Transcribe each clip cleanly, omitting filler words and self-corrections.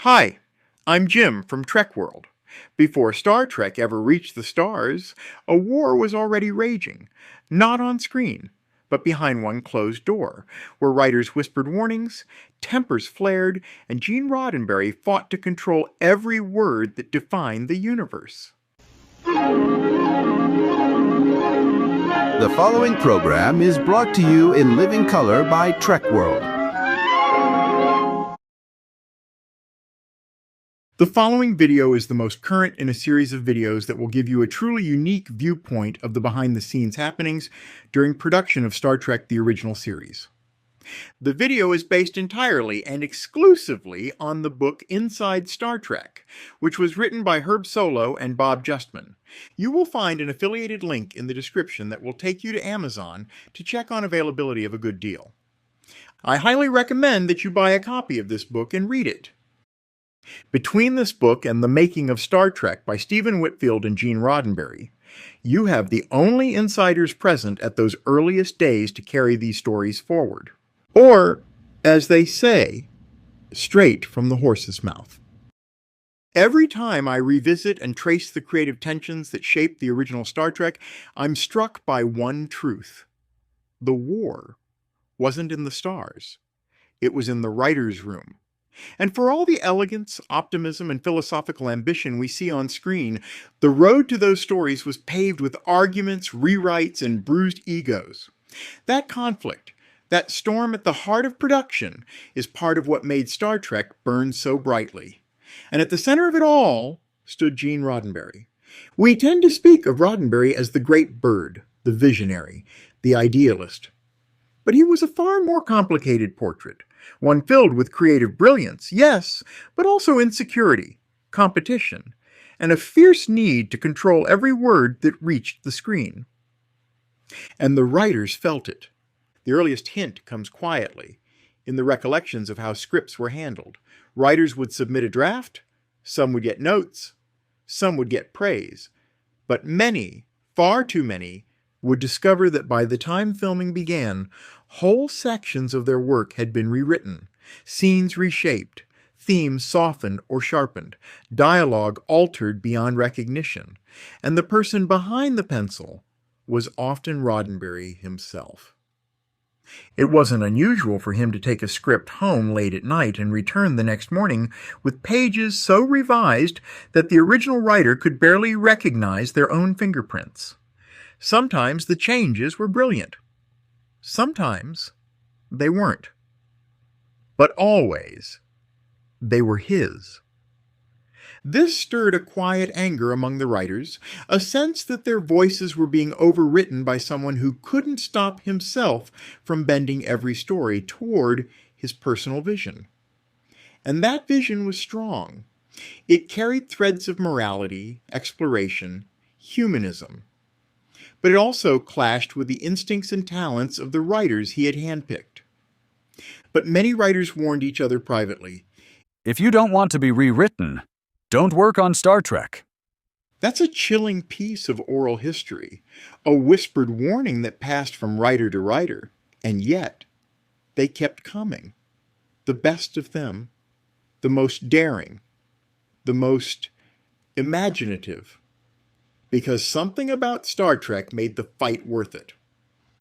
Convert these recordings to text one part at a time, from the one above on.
Hi, I'm Jim from Trek World. Before Star Trek ever reached the stars, a war was already raging, not on screen, but behind one closed door, where writers whispered warnings, tempers flared, and Gene Roddenberry fought to control every word that defined the universe. The following program is brought to you in living color by Trek World. The following video is the most current in a series of videos that will give you a truly unique viewpoint of the behind-the-scenes happenings during production of Star Trek: The Original Series. The video is based entirely and exclusively on the book Inside Star Trek, which was written by Herb Solow and Bob Justman. You will find an affiliated link in the description that will take you to Amazon to check on availability of a good deal. I highly recommend that you buy a copy of this book and read it. Between this book and The Making of Star Trek by Stephen Whitfield and Gene Roddenberry, you have the only insiders present at those earliest days to carry these stories forward. Or, as they say, straight from the horse's mouth. Every time I revisit and trace the creative tensions that shaped the original Star Trek, I'm struck by one truth. The war wasn't in the stars. It was in the writer's room. And for all the elegance, optimism, and philosophical ambition we see on screen, the road to those stories was paved with arguments, rewrites, and bruised egos. That conflict, that storm at the heart of production, is part of what made Star Trek burn so brightly. And at the center of it all stood Gene Roddenberry. We tend to speak of Roddenberry as the great bird, the visionary, the idealist. But he was a far more complicated portrait. One filled with creative brilliance, yes, but also insecurity, competition, and a fierce need to control every word that reached the screen. And the writers felt it. The earliest hint comes quietly, in the recollections of how scripts were handled. Writers would submit a draft, some would get notes, some would get praise, but many, far too many, would discover that by the time filming began, whole sections of their work had been rewritten, scenes reshaped, themes softened or sharpened, dialogue altered beyond recognition, and the person behind the pencil was often Roddenberry himself. It wasn't unusual for him to take a script home late at night and return the next morning with pages so revised that the original writer could barely recognize their own fingerprints. Sometimes the changes were brilliant. Sometimes they weren't. But always, they were his. This stirred a quiet anger among the writers, a sense that their voices were being overwritten by someone who couldn't stop himself from bending every story toward his personal vision. And that vision was strong. It carried threads of morality, exploration, humanism. But it also clashed with the instincts and talents of the writers he had handpicked. But many writers warned each other privately. If you don't want to be rewritten, don't work on Star Trek. That's a chilling piece of oral history, a whispered warning that passed from writer to writer, and yet they kept coming. The best of them, the most daring, the most imaginative. Because something about Star Trek made the fight worth it.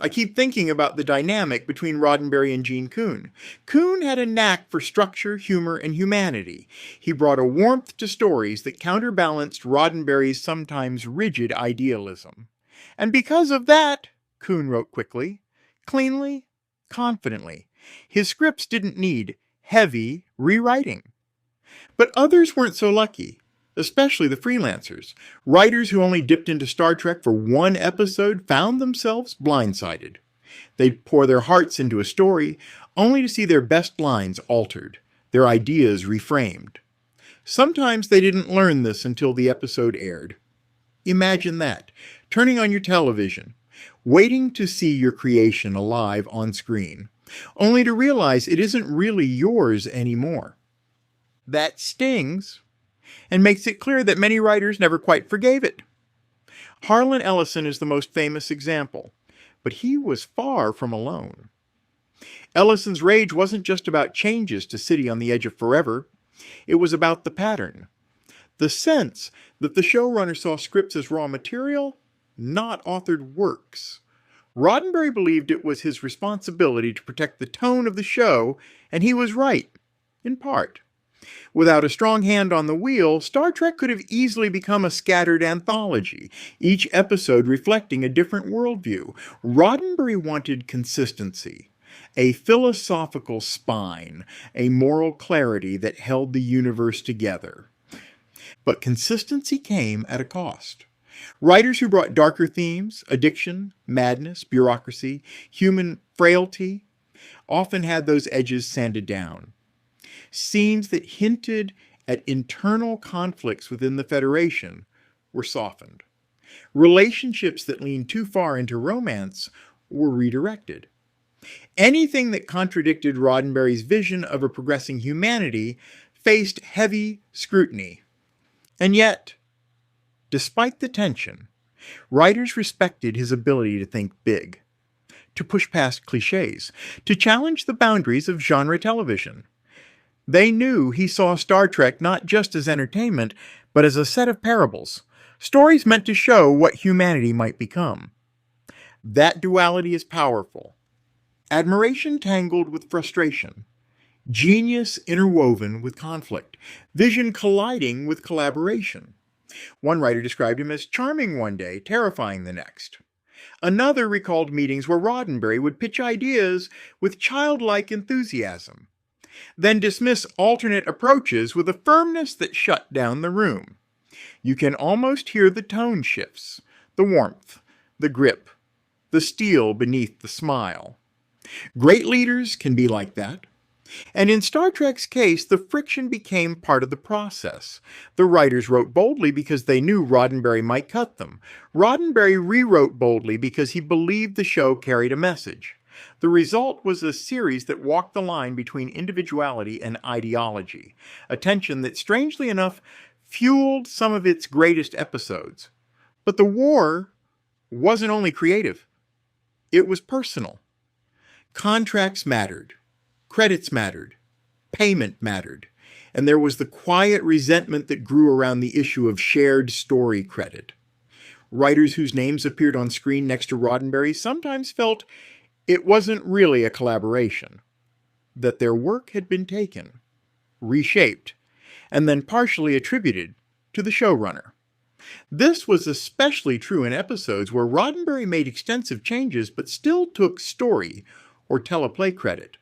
I keep thinking about the dynamic between Roddenberry and Gene Coon. Coon had a knack for structure, humor, and humanity. He brought a warmth to stories that counterbalanced Roddenberry's sometimes rigid idealism. And because of that, Coon wrote quickly, cleanly, confidently. His scripts didn't need heavy rewriting. But others weren't so lucky. Especially the freelancers. Writers who only dipped into Star Trek for one episode found themselves blindsided. They'd pour their hearts into a story, only to see their best lines altered, their ideas reframed. Sometimes they didn't learn this until the episode aired. Imagine that, turning on your television, waiting to see your creation alive on screen, only to realize it isn't really yours anymore. That stings, and makes it clear that many writers never quite forgave it. Harlan Ellison is the most famous example, but he was far from alone. Ellison's rage wasn't just about changes to City on the Edge of Forever. It was about the pattern. The sense that the showrunner saw scripts as raw material, not authored works. Roddenberry believed it was his responsibility to protect the tone of the show, and he was right, in part. Without a strong hand on the wheel, Star Trek could have easily become a scattered anthology, each episode reflecting a different worldview. Roddenberry wanted consistency, a philosophical spine, a moral clarity that held the universe together. But consistency came at a cost. Writers who brought darker themes, addiction, madness, bureaucracy, human frailty, often had those edges sanded down. Scenes that hinted at internal conflicts within the Federation were softened. Relationships that leaned too far into romance were redirected. Anything that contradicted Roddenberry's vision of a progressing humanity faced heavy scrutiny. And yet, despite the tension, writers respected his ability to think big, to push past cliches, to challenge the boundaries of genre television. They knew he saw Star Trek not just as entertainment, but as a set of parables, stories meant to show what humanity might become. That duality is powerful. Admiration tangled with frustration, genius interwoven with conflict, vision colliding with collaboration. One writer described him as charming one day, terrifying the next. Another recalled meetings where Roddenberry would pitch ideas with childlike enthusiasm, then dismiss alternate approaches with a firmness that shut down the room. You can almost hear the tone shifts, the warmth, the grip, the steel beneath the smile. Great leaders can be like that. And in Star Trek's case, the friction became part of the process. The writers wrote boldly because they knew Roddenberry might cut them. Roddenberry rewrote boldly because he believed the show carried a message. The result was a series that walked the line between individuality and ideology, a tension that, strangely enough, fueled some of its greatest episodes. But the war wasn't only creative. It was personal. Contracts mattered. Credits mattered. Payment mattered. And there was the quiet resentment that grew around the issue of shared story credit. Writers whose names appeared on screen next to Roddenberry sometimes felt it wasn't really a collaboration, that their work had been taken, reshaped, and then partially attributed to the showrunner. This was especially true in episodes where Roddenberry made extensive changes but still took story or teleplay credit.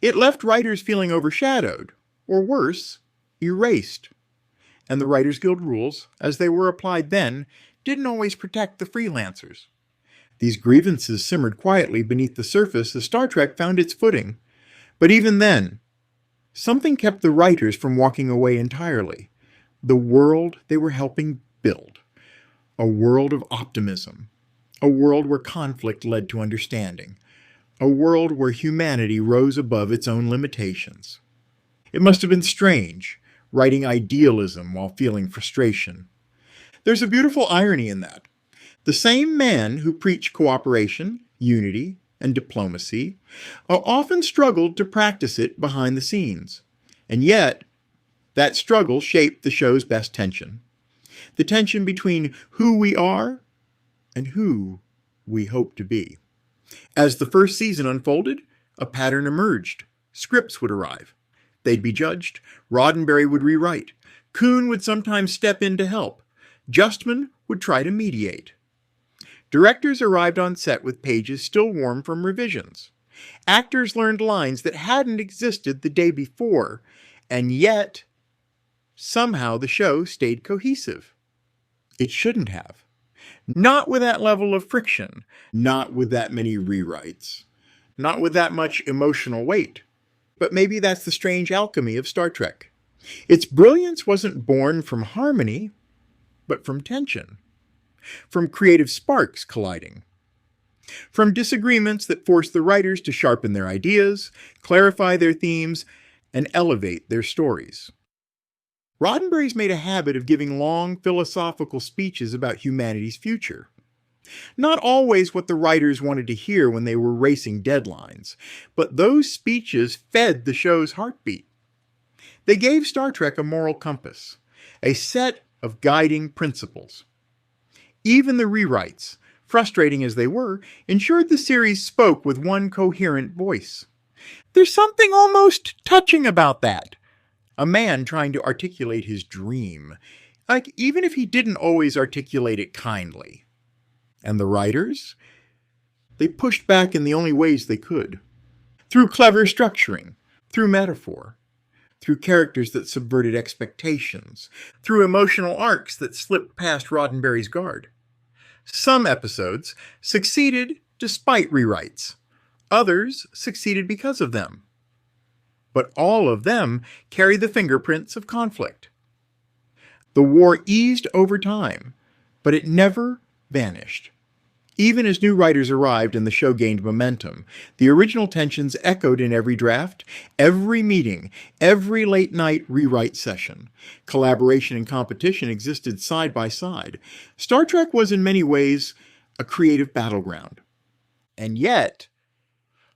It left writers feeling overshadowed, or worse, erased. And the Writers Guild rules, as they were applied then, didn't always protect the freelancers. These grievances simmered quietly beneath the surface as Star Trek found its footing. But even then, something kept the writers from walking away entirely. The world they were helping build. A world of optimism. A world where conflict led to understanding. A world where humanity rose above its own limitations. It must have been strange, writing idealism while feeling frustration. There's a beautiful irony in that. The same man who preached cooperation, unity, and diplomacy often struggled to practice it behind the scenes. And yet, that struggle shaped the show's best tension. The tension between who we are and who we hope to be. As the first season unfolded, a pattern emerged. Scripts would arrive. They'd be judged. Roddenberry would rewrite. Kuhn would sometimes step in to help. Justman would try to mediate. Directors arrived on set with pages still warm from revisions. Actors learned lines that hadn't existed the day before, and yet, somehow the show stayed cohesive. It shouldn't have. Not with that level of friction, not with that many rewrites, not with that much emotional weight. But maybe that's the strange alchemy of Star Trek. Its brilliance wasn't born from harmony, but from tension. From creative sparks colliding. From disagreements that forced the writers to sharpen their ideas, clarify their themes, and elevate their stories. Roddenberry's made a habit of giving long philosophical speeches about humanity's future. Not always what the writers wanted to hear when they were racing deadlines, but those speeches fed the show's heartbeat. They gave Star Trek a moral compass, a set of guiding principles. Even the rewrites, frustrating as they were, ensured the series spoke with one coherent voice. There's something almost touching about that. A man trying to articulate his dream, like even if he didn't always articulate it kindly. And the writers? They pushed back in the only ways they could. Through clever structuring, through metaphor, through characters that subverted expectations, through emotional arcs that slipped past Roddenberry's guard. Some episodes succeeded despite rewrites. Others succeeded because of them. But all of them carry the fingerprints of conflict. The war eased over time, but it never vanished. Even as new writers arrived and the show gained momentum, the original tensions echoed in every draft, every meeting, every late-night rewrite session. Collaboration and competition existed side by side. Star Trek was in many ways a creative battleground. And yet,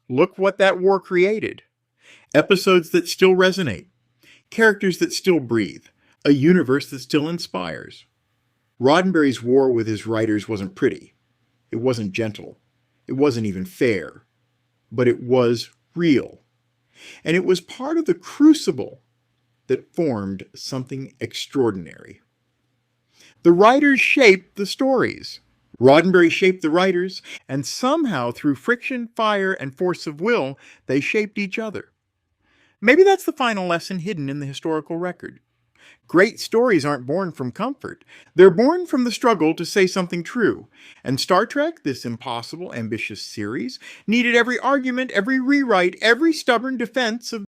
look what that war created. Episodes that still resonate, characters that still breathe, a universe that still inspires. Roddenberry's war with his writers wasn't pretty. It wasn't gentle. It wasn't even fair. But it was real. And it was part of the crucible that formed something extraordinary. The writers shaped the stories. Roddenberry shaped the writers, and somehow through friction, fire, and force of will, they shaped each other. Maybe that's the final lesson hidden in the historical record. Great stories aren't born from comfort. They're born from the struggle to say something true. And Star Trek, this impossible, ambitious series, needed every argument, every rewrite, every stubborn defense of